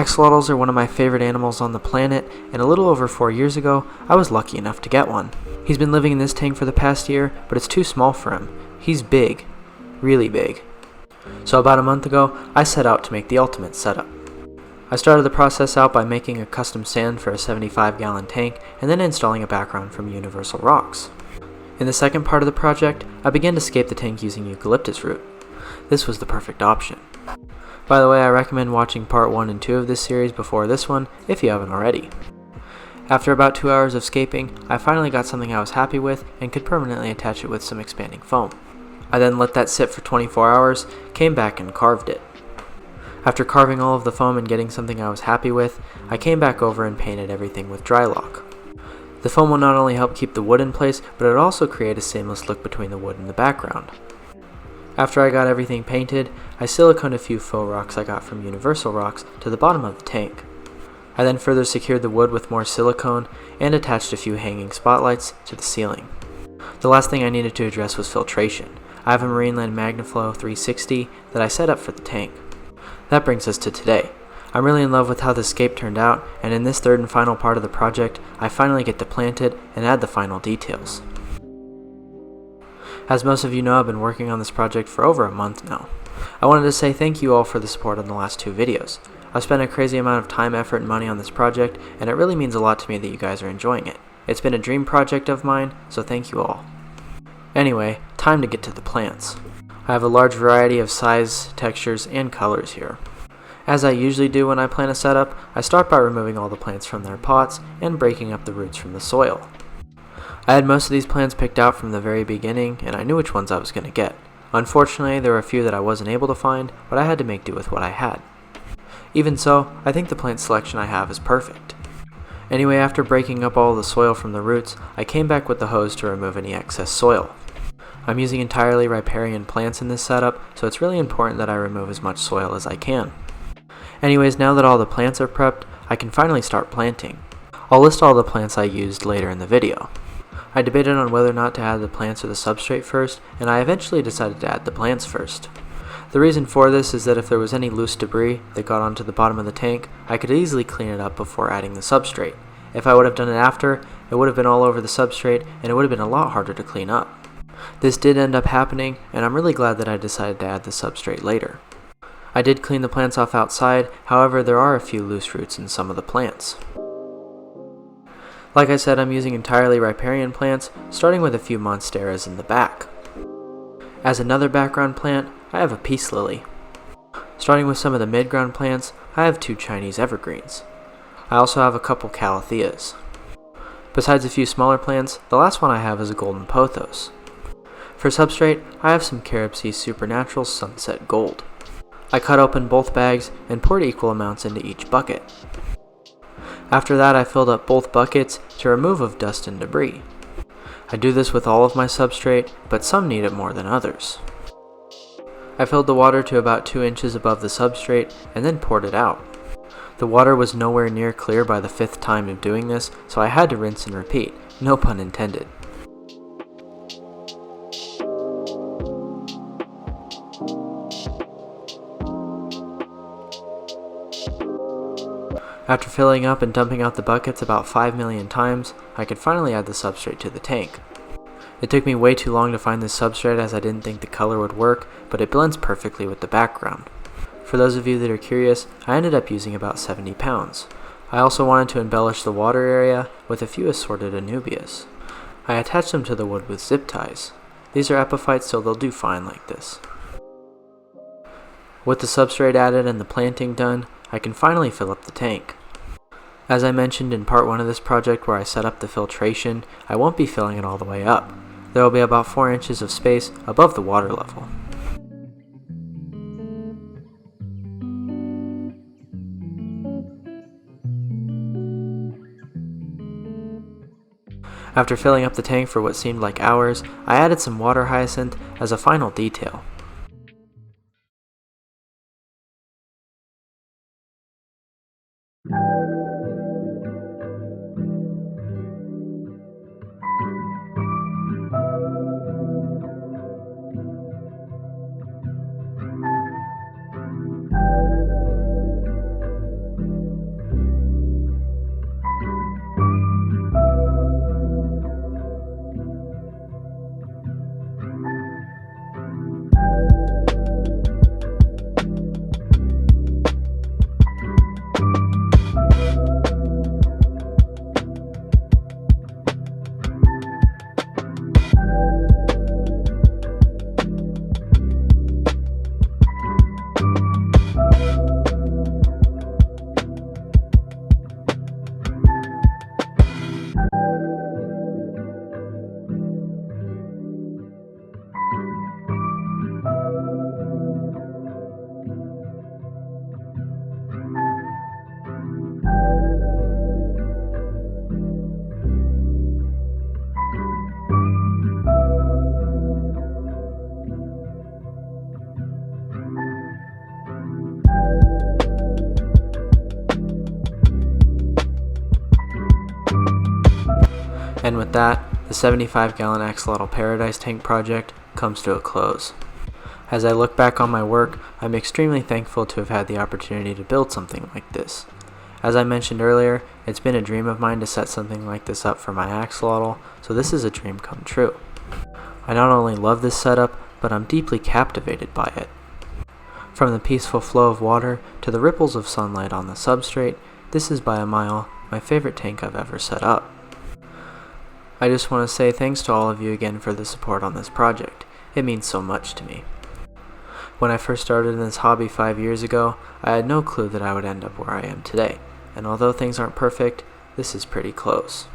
Axolotls are one of my favorite animals on the planet, and a little over 4 years ago, I was lucky enough to get one. He's been living in this tank for the past year, but it's too small for him. He's big. Really big. So about a month ago, I set out to make the ultimate setup. I started the process out by making a custom stand for a 75-gallon tank, and then installing a background from Universal Rocks. In the second part of the project, I began to scape the tank using eucalyptus root. This was the perfect option. By the way, I recommend watching part 1 and 2 of this series before this one, if you haven't already. After about 2 hours of scaping, I finally got something I was happy with and could permanently attach it with some expanding foam. I then let that sit for 24 hours, came back and carved it. After carving all of the foam and getting something I was happy with, I came back over and painted everything with dry lock. The foam will not only help keep the wood in place, but it will also create a seamless look between the wood and the background. After I got everything painted, I siliconed a few faux rocks I got from Universal Rocks to the bottom of the tank. I then further secured the wood with more silicone and attached a few hanging spotlights to the ceiling. The last thing I needed to address was filtration. I have a Marineland MagnaFlow 360 that I set up for the tank. That brings us to today. I'm really in love with how the scape turned out, and in this third and final part of the project, I finally get to plant it and add the final details. As most of you know, I've been working on this project for over a month now. I wanted to say thank you all for the support on the last 2 videos. I've spent a crazy amount of time, effort, and money on this project, and it really means a lot to me that you guys are enjoying it. It's been a dream project of mine, so thank you all. Anyway, time to get to the plants. I have a large variety of size, textures, and colors here. As I usually do when I plant a setup, I start by removing all the plants from their pots and breaking up the roots from the soil. I had most of these plants picked out from the very beginning, and I knew which ones I was going to get. Unfortunately, there were a few that I wasn't able to find, but I had to make do with what I had. Even so, I think the plant selection I have is perfect. Anyway, after breaking up all the soil from the roots, I came back with the hose to remove any excess soil. I'm using entirely riparian plants in this setup, so it's really important that I remove as much soil as I can. Anyways, now that all the plants are prepped, I can finally start planting. I'll list all the plants I used later in the video. I debated on whether or not to add the plants or the substrate first, and I eventually decided to add the plants first. The reason for this is that if there was any loose debris that got onto the bottom of the tank, I could easily clean it up before adding the substrate. If I would have done it after, it would have been all over the substrate, and it would have been a lot harder to clean up. This did end up happening, and I'm really glad that I decided to add the substrate later. I did clean the plants off outside, however there are a few loose roots in some of the plants. Like I said, I'm using entirely riparian plants, starting with a few monsteras in the back. As another background plant, I have a peace lily. Starting with some of the mid-ground plants, I have 2 Chinese evergreens. I also have a couple calatheas. Besides a few smaller plants, the last one I have is a golden pothos. For substrate, I have some Carob Sea Supernatural Sunset Gold. I cut open both bags and poured equal amounts into each bucket. After that, I filled up both buckets to remove of dust and debris. I do this with all of my substrate, but some need it more than others. I filled the water to about 2 inches above the substrate and then poured it out. The water was nowhere near clear by the 5th time of doing this, so I had to rinse and repeat, no pun intended. After filling up and dumping out the buckets about 5 million times, I could finally add the substrate to the tank. It took me way too long to find this substrate as I didn't think the color would work, but it blends perfectly with the background. For those of you that are curious, I ended up using about 70 pounds. I also wanted to embellish the water area with a few assorted anubias. I attached them to the wood with zip ties. These are epiphytes, so they'll do fine like this. With the substrate added and the planting done, I can finally fill up the tank. As I mentioned in part 1 of this project where I set up the filtration, I won't be filling it all the way up. There will be about 4 inches of space above the water level. After filling up the tank for what seemed like hours, I added some water hyacinth as a final detail. And with that, the 75-gallon Axolotl Paradise tank project comes to a close. As I look back on my work, I'm extremely thankful to have had the opportunity to build something like this. As I mentioned earlier, it's been a dream of mine to set something like this up for my axolotl, so this is a dream come true. I not only love this setup, but I'm deeply captivated by it. From the peaceful flow of water to the ripples of sunlight on the substrate, this is by a mile my favorite tank I've ever set up. I just want to say thanks to all of you again for the support on this project. It means so much to me. When I first started in this hobby 5 years ago, I had no clue that I would end up where I am today, and although things aren't perfect, this is pretty close.